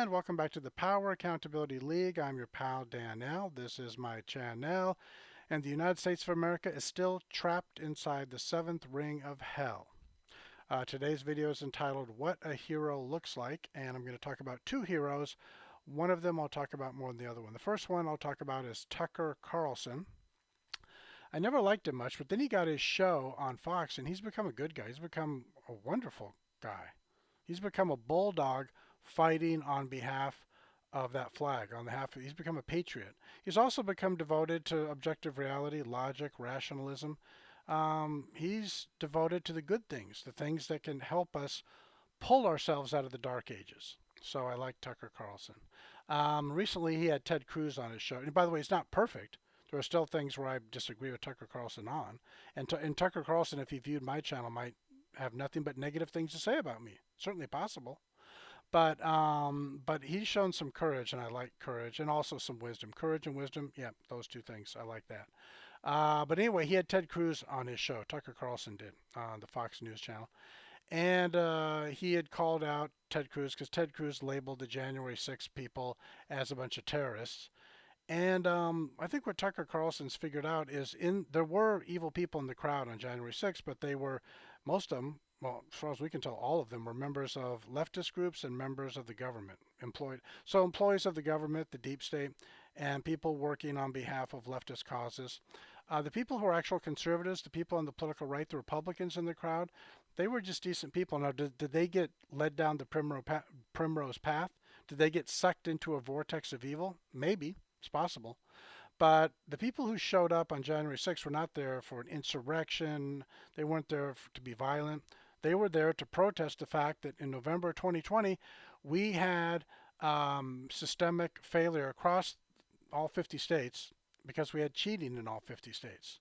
and welcome back to the Power Accountability League. I'm your pal Dan L. This is my channel, and the United States of America is still trapped inside the seventh ring of hell. Today's video is entitled What a Hero Looks Like, and I'm going to talk about two heroes. One of them I'll talk about more than the other one. The first one I'll talk about is Tucker Carlson. I never liked him much, but then he got his show on Fox, and he's become a good guy. He's become a wonderful guy. He's become a bulldog fighting on behalf of that flag. He's become a patriot. He's also become devoted to objective reality, logic, rationalism. He's devoted to the good things, the things that can help us pull ourselves out of the dark ages. So I like Tucker Carlson. Recently, he had Ted Cruz on his show. And by the way, he's not perfect. There are still things where I disagree with Tucker Carlson on. And Tucker Carlson, if he viewed my channel, might have nothing but negative things to say about me. Certainly possible. But he's shown some courage, and I like courage, and also some wisdom. Courage and wisdom, yeah, those two things, I like that. But anyway, he had Ted Cruz on his show. Tucker Carlson did on the Fox News channel. And he had called out Ted Cruz because Ted Cruz labeled the January 6th people as a bunch of terrorists. And I think what Tucker Carlson's figured out is there were evil people in the crowd on January 6th, but they were, most of them, well, as far as we can tell, all of them were members of leftist groups and members of the government, employees of the government, the deep state, and people working on behalf of leftist causes. The people who are actual conservatives, the people on the political right, the Republicans in the crowd, they were just decent people. Now, did they get led down the primrose path? Did they get sucked into a vortex of evil? Maybe. It's possible. But the people who showed up on January 6th were not there for an insurrection. They weren't there to be violent. They were there to protest the fact that in November 2020, we had systemic failure across all 50 states because we had cheating in all 50 states.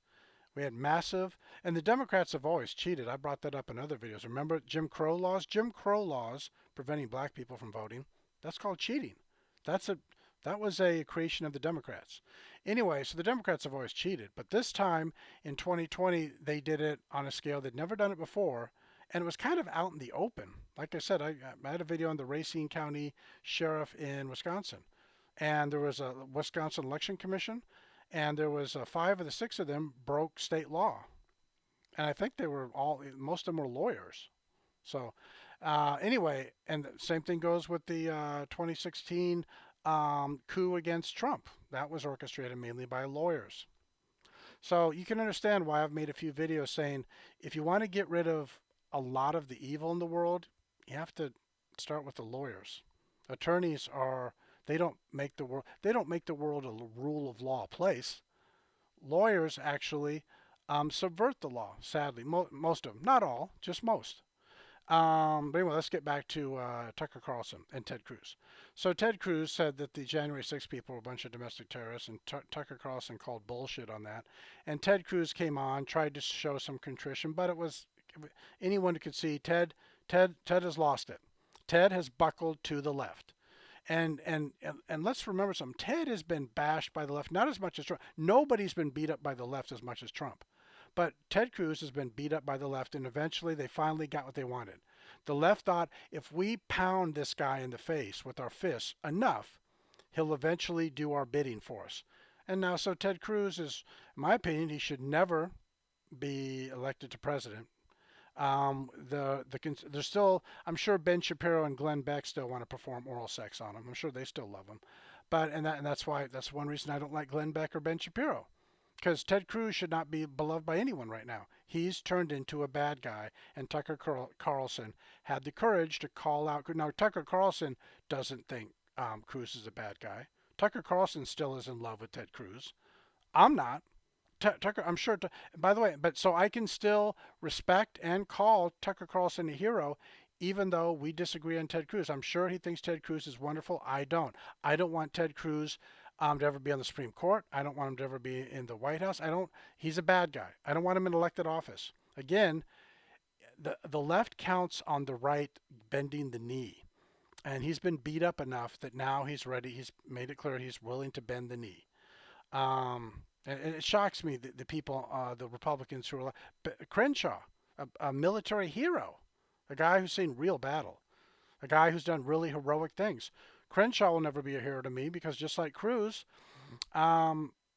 We had massive, and the Democrats have always cheated. I brought that up in other videos. Remember Jim Crow laws? Jim Crow laws preventing black people from voting. That's called cheating. That was a creation of the Democrats. Anyway, so the Democrats have always cheated. But this time in 2020, they did it on a scale they'd never done it before. And it was kind of out in the open. Like I said, I had a video on the Racine County Sheriff in Wisconsin. And there was a Wisconsin Election Commission. And there was 5 of the 6 of them broke state law. And I think most of them were lawyers. So anyway, and the same thing goes with the 2016 coup against Trump. That was orchestrated mainly by lawyers. So you can understand why I've made a few videos saying if you want to get rid of a lot of the evil in the world, you have to start with the lawyers. Attorneys they don't make the world a rule of law place. Lawyers actually subvert the law, sadly. Most of them, not all, just most. But anyway, let's get back to Tucker Carlson and Ted Cruz. So Ted Cruz said that the January 6th people were a bunch of domestic terrorists, and Tucker Carlson called bullshit on that. And Ted Cruz came on, tried to show some contrition, but anyone could see Ted has lost it. Ted has buckled to the left. And let's remember something. Ted has been bashed by the left, not as much as Trump. Nobody's been beat up by the left as much as Trump. But Ted Cruz has been beat up by the left, and eventually they finally got what they wanted. The left thought if we pound this guy in the face with our fists enough, he'll eventually do our bidding for us. And now, so Ted Cruz is, in my opinion, he should never be elected to president. There's still, I'm sure Ben Shapiro and Glenn Beck still want to perform oral sex on him. I'm sure they still love him. That's one reason I don't like Glenn Beck or Ben Shapiro. Because Ted Cruz should not be beloved by anyone right now. He's turned into a bad guy, and Tucker Carlson had the courage to call out. Now, Tucker Carlson doesn't think Cruz is a bad guy. Tucker Carlson still is in love with Ted Cruz. I'm not. Tucker, I'm sure. By the way, but so I can still respect and call Tucker Carlson a hero, even though we disagree on Ted Cruz. I'm sure he thinks Ted Cruz is wonderful. I don't. I don't want Ted Cruz to ever be on the Supreme Court. I don't want him to ever be in the White House. He's a bad guy. I don't want him in elected office. Again, the left counts on the right bending the knee. And he's been beat up enough that now he's ready. He's made it clear he's willing to bend the knee. And it shocks me the people, the Republicans who are like Crenshaw, a military hero, a guy who's seen real battle, a guy who's done really heroic things. Crenshaw will never be a hero to me because just like Cruz,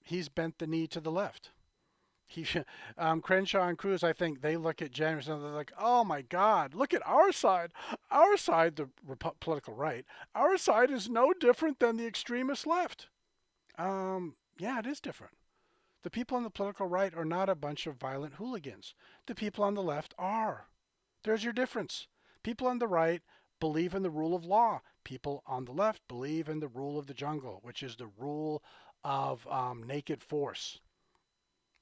he's bent the knee to the left. He, Crenshaw and Cruz, I think they look at January and they're like, "Oh my God, look at our side. Our side, the political right, our side is no different than the extremist left." Yeah, it is different. The people on the political right are not a bunch of violent hooligans. The people on the left are. There's your difference. People on the right believe in the rule of law. People on the left believe in the rule of the jungle, which is the rule of naked force,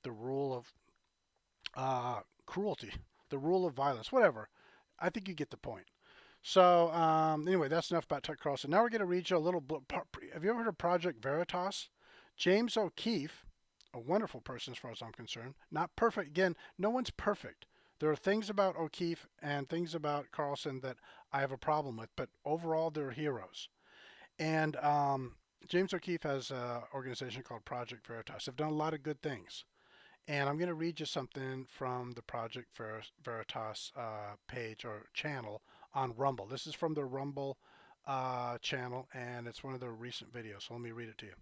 the rule of cruelty, the rule of violence, whatever. I think you get the point. So anyway, that's enough about Tucker Carlson. Now we're going to read you a little. Have you ever heard of Project Veritas? James O'Keefe, a wonderful person as far as I'm concerned. Not perfect. Again, no one's perfect. There are things about O'Keefe and things about Carlson that I have a problem with, but overall they're heroes. And James O'Keefe has an organization called Project Veritas. They've done a lot of good things. And I'm going to read you something from the Project Veritas page or channel on Rumble. This is from the Rumble channel, and it's one of their recent videos. So let me read it to you.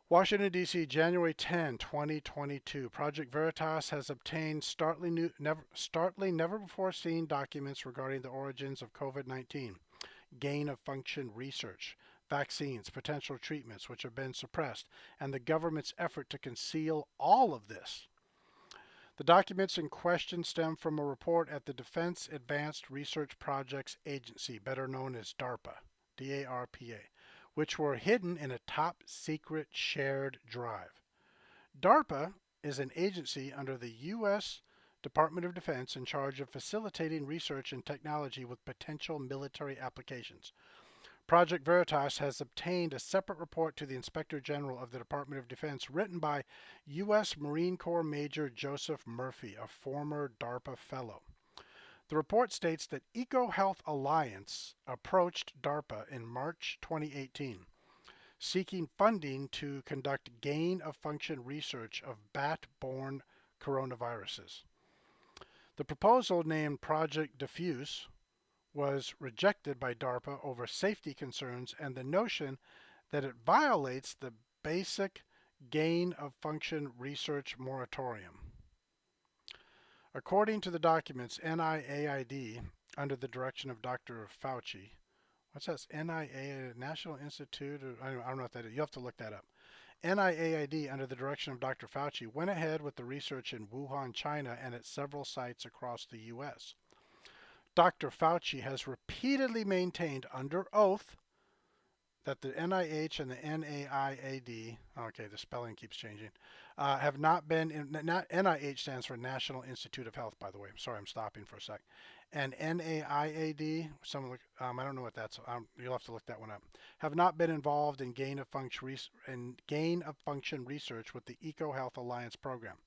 Washington, D.C., January 10, 2022. Project Veritas has obtained startling, never before seen documents regarding the origins of COVID-19, gain of function research, vaccines, potential treatments which have been suppressed, and the government's effort to conceal all of this. The documents in question stem from a report at the Defense Advanced Research Projects Agency, better known as DARPA, DARPA, which were hidden in a top secret shared drive. DARPA is an agency under the U.S. Department of Defense in charge of facilitating research and technology with potential military applications. Project Veritas has obtained a separate report to the Inspector General of the Department of Defense written by U.S. Marine Corps Major Joseph Murphy, a former DARPA fellow. The report states that EcoHealth Alliance approached DARPA in March 2018, seeking funding to conduct gain-of-function research of bat-borne coronaviruses. The proposal, named Project Diffuse, was rejected by DARPA over safety concerns and the notion that it violates the basic gain-of-function research moratorium. According to the documents, NIAID, under the direction of Dr. Fauci, what's that? NIAID, National Institute of, I don't know what that is. You have to look that up. NIAID, under the direction of Dr. Fauci, went ahead with the research in Wuhan, China, and at several sites across the U.S. Dr. Fauci has repeatedly maintained under oath that the NIH and the NIAID, okay, the spelling keeps changing, have not been, NIH stands for National Institute of Health, by the way. Sorry, I'm stopping for a sec. And NIAID, I don't know what that's, you'll have to look that one up, have not been involved in gain of function research with the EcoHealth Alliance program.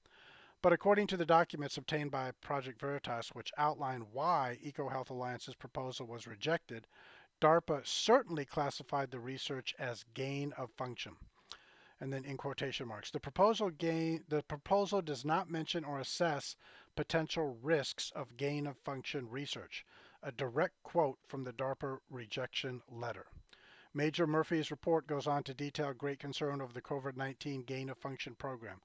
But according to the documents obtained by Project Veritas, which outline why EcoHealth Alliance's proposal was rejected, DARPA certainly classified the research as gain of function. And then in quotation marks, the proposal does not mention or assess potential risks of gain of function research, a direct quote from the DARPA rejection letter. Major Murphy's report goes on to detail great concern over the COVID-19 gain of function program,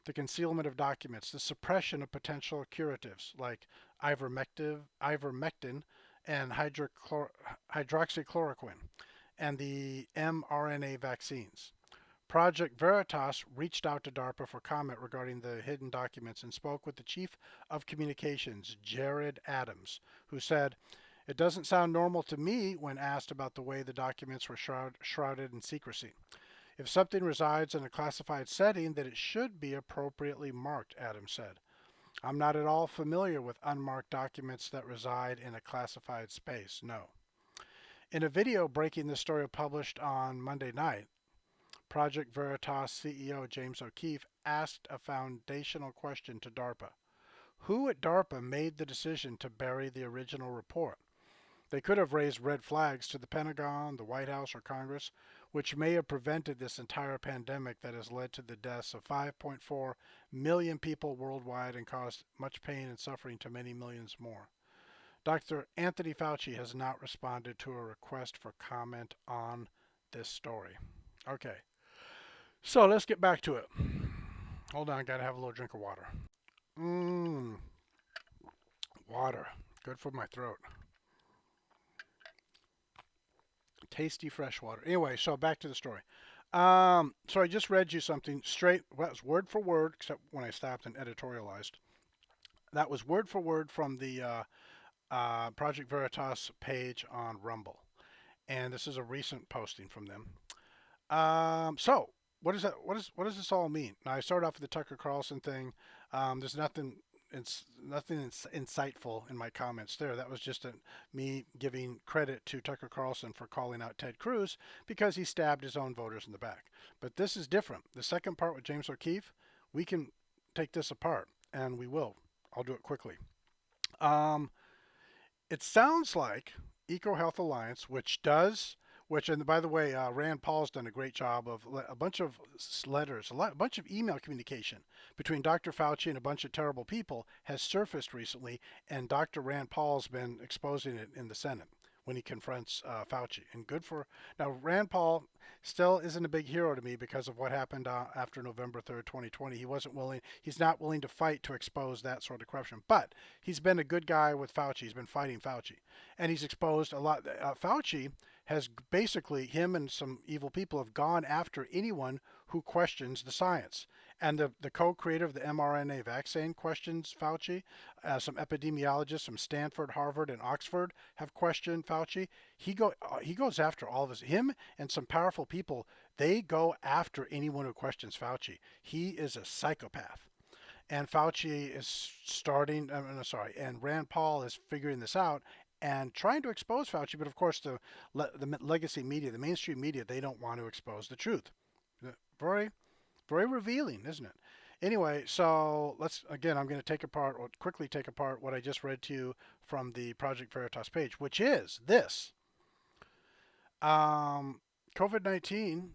the concealment of documents, the suppression of potential curatives like ivermectin and hydroxychloroquine, and the mRNA vaccines. Project Veritas reached out to DARPA for comment regarding the hidden documents and spoke with the Chief of Communications, Jared Adams, who said, "It doesn't sound normal to me when asked about the way the documents were shrouded in secrecy. If something resides in a classified setting, then it should be appropriately marked," Adams said. "I'm not at all familiar with unmarked documents that reside in a classified space, no." In a video breaking the story published on Monday night, Project Veritas CEO James O'Keefe asked a foundational question to DARPA. Who at DARPA made the decision to bury the original report? They could have raised red flags to the Pentagon, the White House, or Congress, which may have prevented this entire pandemic that has led to the deaths of 5.4 million people worldwide and caused much pain and suffering to many millions more. Dr. Anthony Fauci has not responded to a request for comment on this story. Okay, so let's get back to it. Hold on, gotta have a little drink of water. Mmm, water. Good for my throat. Tasty fresh water. Anyway, so back to the story. So I just read you something straight, well, it was word for word, except when I stopped and editorialized. That was word for word from the Project Veritas page on Rumble. And this is a recent posting from them. So what is that? What does this all mean? Now I started off with the Tucker Carlson thing. There's nothing. It's nothing insightful in my comments there. That was just me giving credit to Tucker Carlson for calling out Ted Cruz because he stabbed his own voters in the back. But this is different. The second part with James O'Keefe, we can take this apart, and we will. I'll do it quickly. Um, it sounds like EcoHealth Alliance, and by the way, Rand Paul's done a great job of a bunch of letters, a bunch of email communication between Dr. Fauci and a bunch of terrible people has surfaced recently, and Dr. Rand Paul's been exposing it in the Senate when he confronts Fauci. And good for now. Rand Paul still isn't a big hero to me because of what happened after November 3rd, 2020. He's not willing to fight to expose that sort of corruption. But he's been a good guy with Fauci. He's been fighting Fauci. And he's exposed a lot. Fauci has basically, him and some evil people have gone after anyone who questions the science. And the co-creator of the mRNA vaccine questions Fauci. Some epidemiologists from Stanford, Harvard, and Oxford have questioned Fauci. He goes after all of us. Him and some powerful people, they go after anyone who questions Fauci. He is a psychopath. And Fauci is and Rand Paul is figuring this out and trying to expose Fauci. But of course, the legacy media, the mainstream media, they don't want to expose the truth. Very, very revealing, isn't it? Anyway, so I'm going to quickly take apart what I just read to you from the Project Veritas page, which is this. COVID-19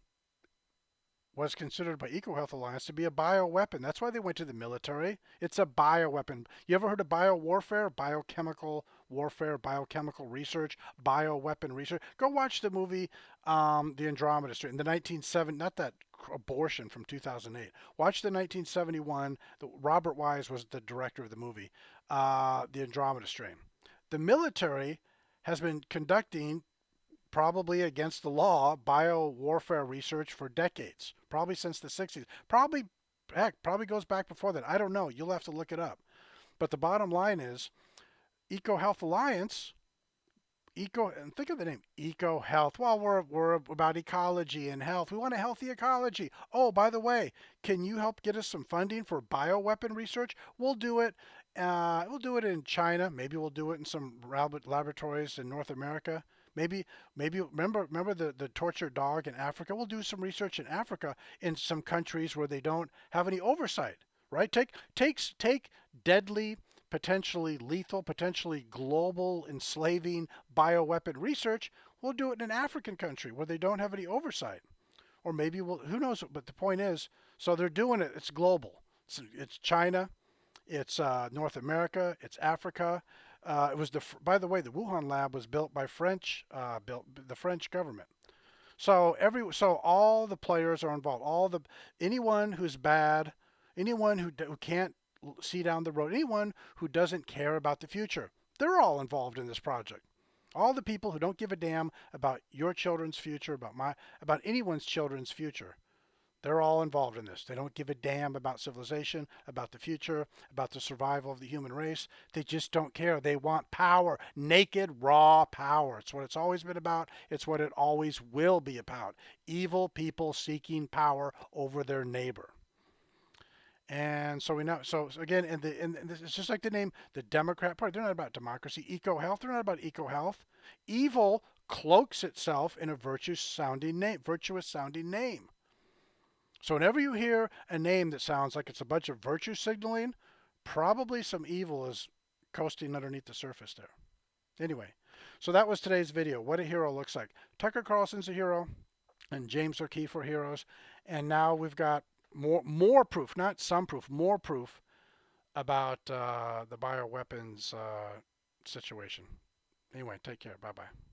was considered by EcoHealth Alliance to be a bioweapon. That's why they went to the military. It's a bioweapon. You ever heard of biowarfare, biochemical warfare, biochemical research, bioweapon research? Go watch the movie The Andromeda Strain, the 1970, not that abortion from 2008. Watch the 1971, Robert Wise was the director of the movie, The Andromeda Strain. The military has been conducting, probably against the law, biowarfare research for decades, probably since the 60s. Probably goes back before that. I don't know. You'll have to look it up. But the bottom line is EcoHealth Alliance, and think of the name, EcoHealth. Well, we're about ecology and health. We want a healthy ecology. Oh, by the way, can you help get us some funding for bioweapon research? We'll do it. We'll do it in China. Maybe we'll do it in some laboratories in North America. Maybe remember the tortured dog in Africa? We'll do some research in Africa in some countries where they don't have any oversight, right? Take deadly, potentially lethal, potentially global enslaving bioweapon research. We'll do it in an African country where they don't have any oversight. Or maybe who knows? But the point is, so they're doing it. It's global. It's China, it's North America, it's Africa. It was by the way, the Wuhan lab was built by the French government. So all the players are involved. Anyone who's bad, anyone who can't see down the road, anyone who doesn't care about the future, they're all involved in this project. All the people who don't give a damn about your children's future, about anyone's children's future. They're all involved in this. They don't give a damn about civilization, about the future, about the survival of the human race. They just don't care. They want power, naked, raw power. It's what it's always been about. It's what it always will be about. Evil people seeking power over their neighbor. And so we know. So again, it's just like the name, the Democrat Party. They're not about democracy. EcoHealth. They're not about EcoHealth. Evil cloaks itself in a virtuous sounding name. So whenever you hear a name that sounds like it's a bunch of virtue signaling, probably some evil is coasting underneath the surface there. Anyway, so that was today's video. What a hero looks like. Tucker Carlson's a hero, and James O'Keefe are heroes. And now we've got more proof, not some proof, more proof about the bioweapons situation. Anyway, take care. Bye bye.